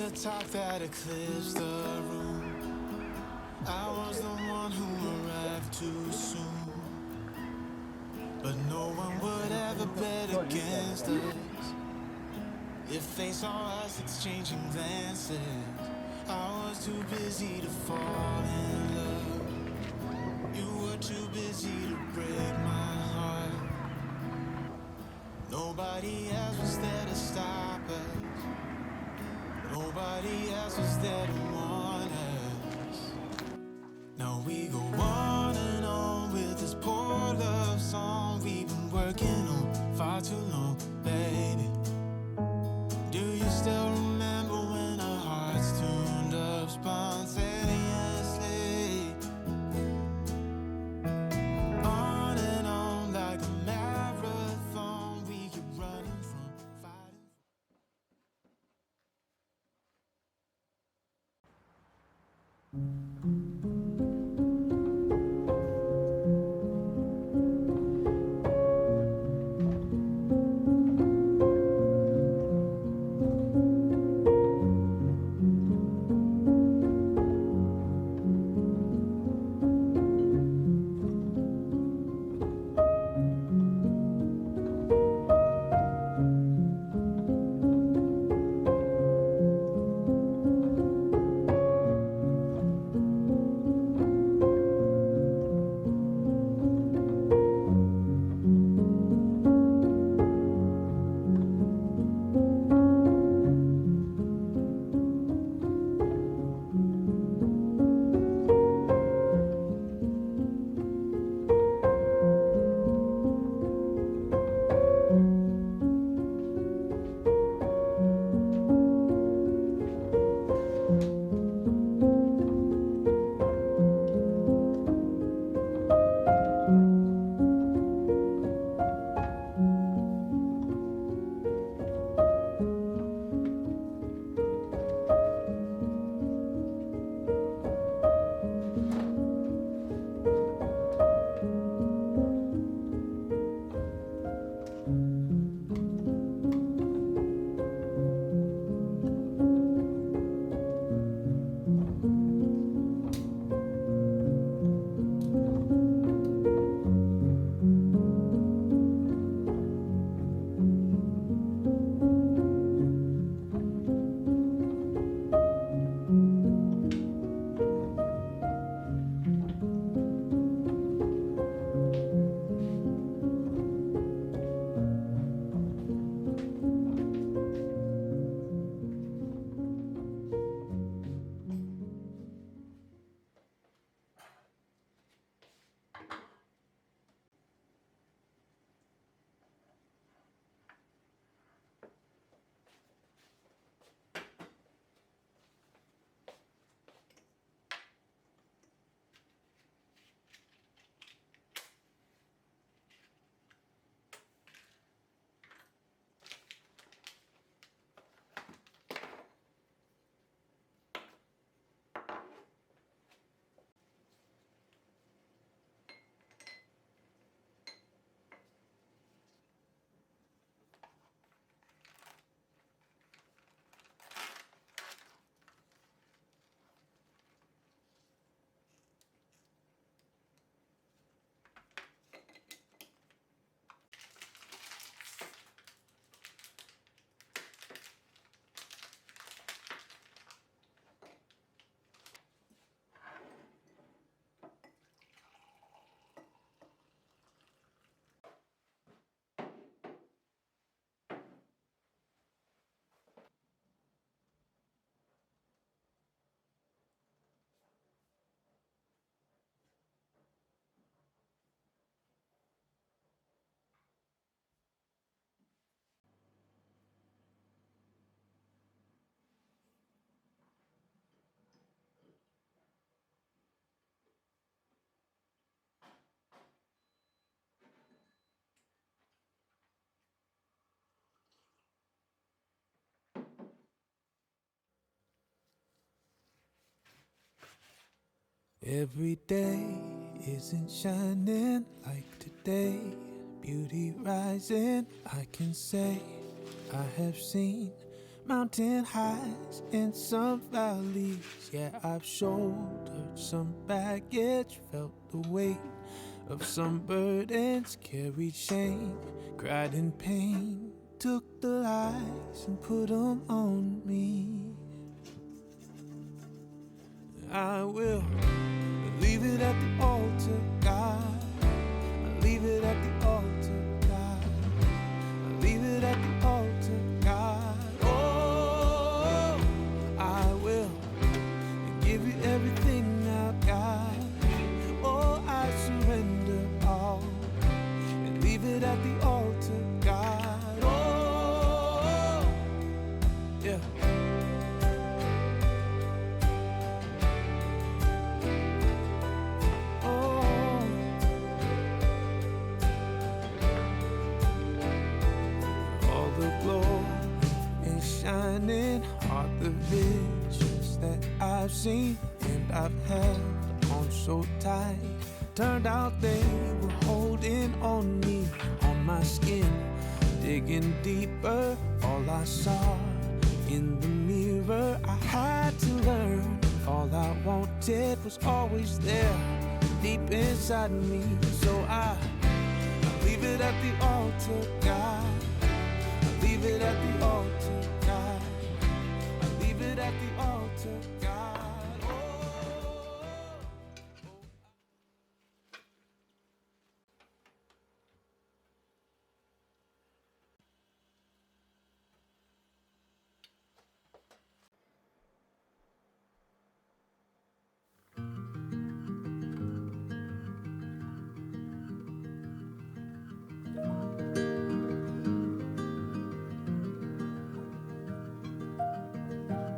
the talk that eclipsed the room. I was the one who arrived too soon, but no one would ever bet against us. If they saw us exchanging glances, I was too busy to fall in love. You were too busy to break my heart. Nobody else was there to stop us. Nobody else was there to warn us. Now we go on and on with this poor love song we've been working on far too long, baby. Do you still remember when our hearts tuned up spontaneously? On and on like a marathon, we keep running from fighting. Every day isn't shining like today. Beauty rising, I can say I have seen mountain highs and some valleys. Yeah, I've shouldered some baggage, felt the weight of some burdens, carried shame, cried in pain, took the lies and put them on me. I will leave it at the altar, God. I leave it at the altar, God. I leave it at the altar, God. Oh, I will give you everything I've got. Oh, I surrender all and leave it at the altar, God. Oh, yeah. Shining are the visions that I've seen and I've held on so tight. Turned out they were holding on me, on my skin, digging deeper. All I saw in the mirror, I had to learn. All I wanted was always there, deep inside me. So I leave it at the altar, God. I leave it at the altar, God. I leave it at the altar, God. Oh.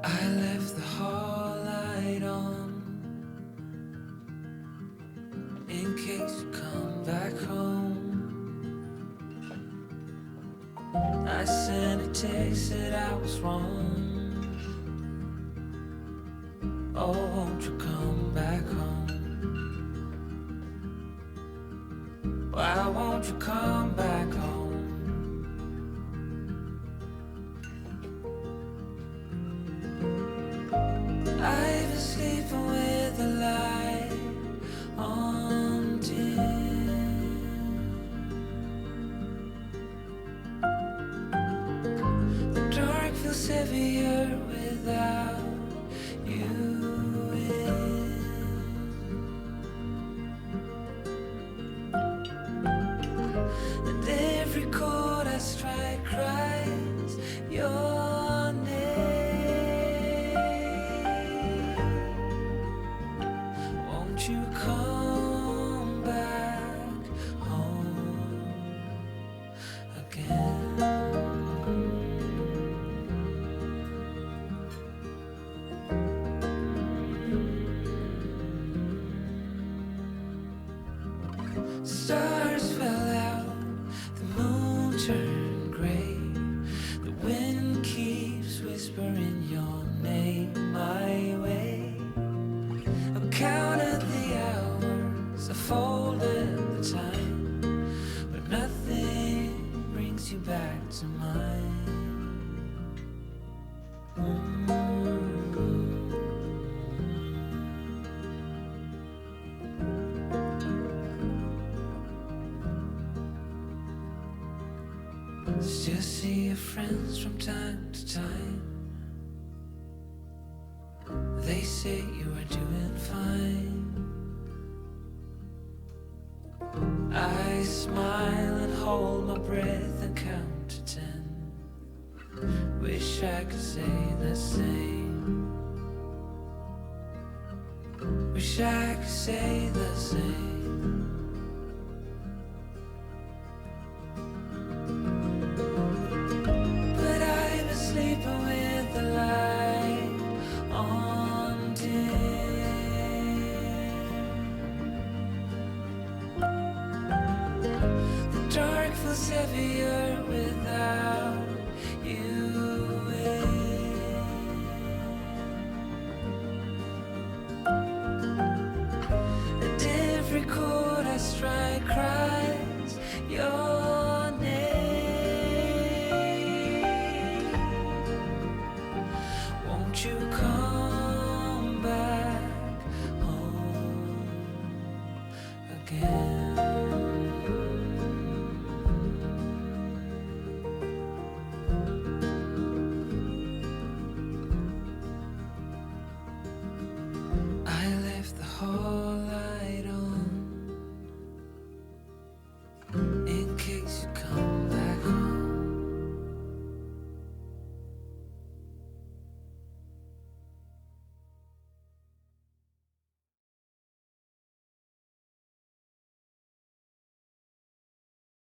I left the hall light on in case you come back home. I sent a text that I was wrong. Oh, won't you come back home? Why won't you come back home? I've been sleeping with the light on dim. The dark feels heavier without you in. And every chord I strike cries your name. Won't you come back home again? Stars fell out, the moon turned gray. The wind keeps whispering your name my way. I've counted the hours, I folded the time, but nothing brings you back to mine. Still see your friends from time to time. They say you are doing fine. I smile and hold my breath and count to 10. Wish I could say the same. Wish I could say the same.